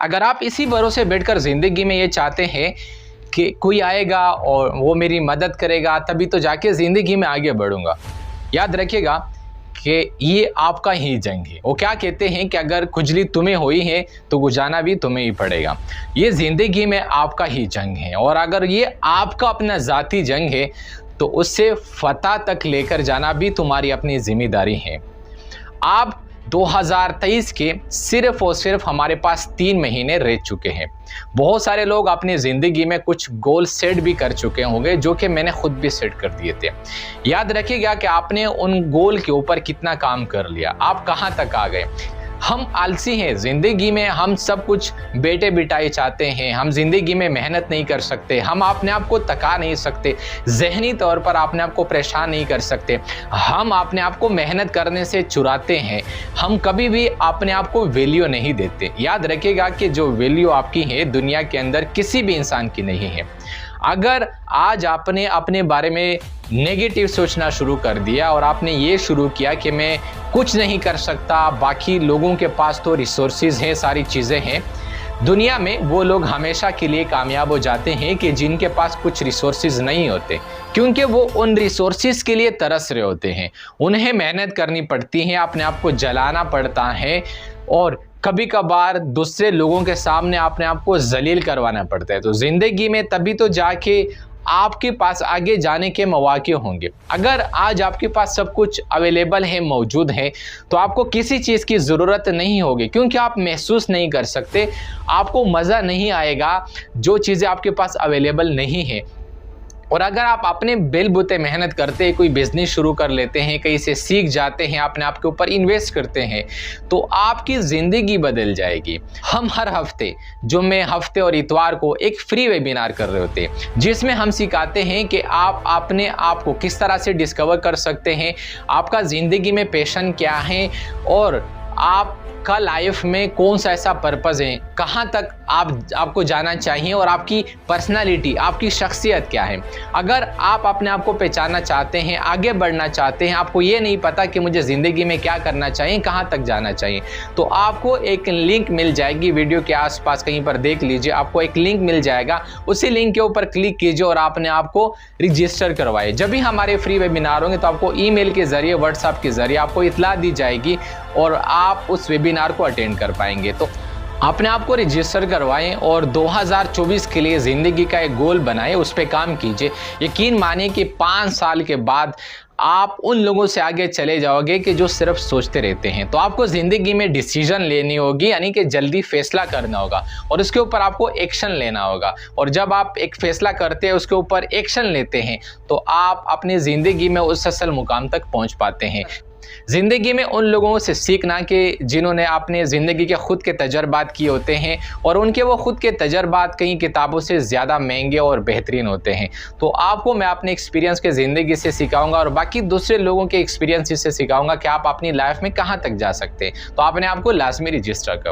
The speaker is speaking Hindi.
अगर आप इसी भरोसे बैठकर ज़िंदगी में ये चाहते हैं कि कोई आएगा और वो मेरी मदद करेगा तभी तो जाके ज़िंदगी में आगे बढ़ूँगा, याद रखिएगा कि ये आपका ही जंग है। वो क्या कहते हैं कि अगर खुजली तुम्हें हुई है तो गुजारना भी तुम्हें ही पड़ेगा। ये ज़िंदगी में आपका ही जंग है और अगर ये आपका अपना ज़ाती जंग है तो उससे फतह तक लेकर जाना भी तुम्हारी अपनी जिम्मेदारी है। आप 2023 के सिर्फ और सिर्फ हमारे पास 3 महीने रह चुके हैं। बहुत सारे लोग अपनी ज़िंदगी में कुछ गोल सेट भी कर चुके होंगे, जो कि मैंने खुद भी सेट कर दिए थे। याद रखिएगा कि आपने उन गोल के ऊपर कितना काम कर लिया, आप कहाँ तक आ गए। हम आलसी हैं ज़िंदगी में, हम सब कुछ बेटे बिटाई चाहते हैं, हम ज़िंदगी में मेहनत नहीं कर सकते, हम अपने आप को थका नहीं सकते, ज़हनी तौर पर अपने आप को परेशान नहीं कर सकते, हम अपने आप को मेहनत करने से चुराते हैं, हम कभी भी अपने आप को वैल्यू नहीं देते। याद रखिएगा कि जो वैल्यू आपकी है दुनिया के अंदर किसी भी इंसान की नहीं है। अगर आज आपने अपने बारे में नेगेटिव सोचना शुरू कर दिया और आपने ये शुरू किया कि मैं कुछ नहीं कर सकता, बाकी लोगों के पास तो रिसोर्सेज हैं, सारी चीज़ें हैं, दुनिया में वो लोग हमेशा के लिए कामयाब हो जाते हैं कि जिनके पास कुछ रिसोर्सेज नहीं होते, क्योंकि वो उन रिसोर्सेज के लिए तरस रहे होते हैं। उन्हें मेहनत करनी पड़ती है, अपने आप को जलाना पड़ता है और कभी कभार दूसरे लोगों के सामने अपने आप को जलील करवाना पड़ता है। तो ज़िंदगी में तभी तो जाके आपके पास आगे जाने के मौके होंगे। अगर आज आपके पास सब कुछ अवेलेबल है, मौजूद है, तो आपको किसी चीज़ की ज़रूरत नहीं होगी, क्योंकि आप महसूस नहीं कर सकते, आपको मज़ा नहीं आएगा जो चीज़ें आपके पास अवेलेबल नहीं है। और अगर आप अपने बेलबूते मेहनत करते हैं, कोई बिजनेस शुरू कर लेते हैं, कहीं से सीख जाते हैं, अपने आप के ऊपर इन्वेस्ट करते हैं, तो आपकी ज़िंदगी बदल जाएगी। हम हर हफ्ते जुम्मे, हफ्ते और इतवार को एक फ्री वेबिनार कर रहे होते हैं, जिसमें हम सिखाते हैं कि आप अपने आप को किस तरह से डिस्कवर कर सकते हैं, आपका ज़िंदगी में पैशन क्या है और आपका लाइफ में कौन सा ऐसा पर्पज़ है, कहाँ तक आपको जाना चाहिए और आपकी पर्सनालिटी, आपकी शख्सियत क्या है। अगर आप अपने आप को पहचानना चाहते हैं, आगे बढ़ना चाहते हैं, आपको ये नहीं पता कि मुझे ज़िंदगी में क्या करना चाहिए, कहाँ तक जाना चाहिए, तो आपको एक लिंक मिल जाएगी, वीडियो के आसपास कहीं पर देख लीजिए, आपको एक लिंक मिल जाएगा, उसी लिंक के ऊपर क्लिक कीजिए और अपने आप को रजिस्टर करवाइए। जब भी हमारे फ्री वेबिनार होंगे तो आपको ईमेल के ज़रिए, व्हाट्सएप के ज़रिए आपको इत्तला दी जाएगी और आप उस वेबिनार को अटेंड कर पाएंगे। तो अपने आप को रजिस्टर करवाएं और 2024 के लिए ज़िंदगी का एक गोल बनाएं, उस पर काम कीजिए। यकीन मानिए कि 5 साल के बाद आप उन लोगों से आगे चले जाओगे कि जो सिर्फ सोचते रहते हैं। तो आपको ज़िंदगी में डिसीजन लेनी होगी, यानी कि जल्दी फैसला करना होगा और उसके ऊपर आपको एक्शन लेना होगा। और जब आप एक फ़ैसला करते हैं, उसके ऊपर एक्शन लेते हैं, तो आप अपनी ज़िंदगी में उस असल मुकाम तक पहुंच पाते हैं। ज़िंदगी में उन लोगों से सीखना कि जिन्होंने अपने ज़िंदगी के ख़ुद के तजर्बात किए होते हैं और उनके वो ख़ुद के तजर्बात कई किताबों से ज़्यादा महंगे और बेहतरीन होते हैं। तो आपको मैं अपने एक्सपीरियंस के ज़िंदगी से सिखाऊंगा और बाकी दूसरे लोगों के एक्सपीरियंस से सिखाऊंगा कि आप अपनी लाइफ में कहाँ तक जा सकते हैं। तो आपने आपको लाजमी रजिस्टर करो।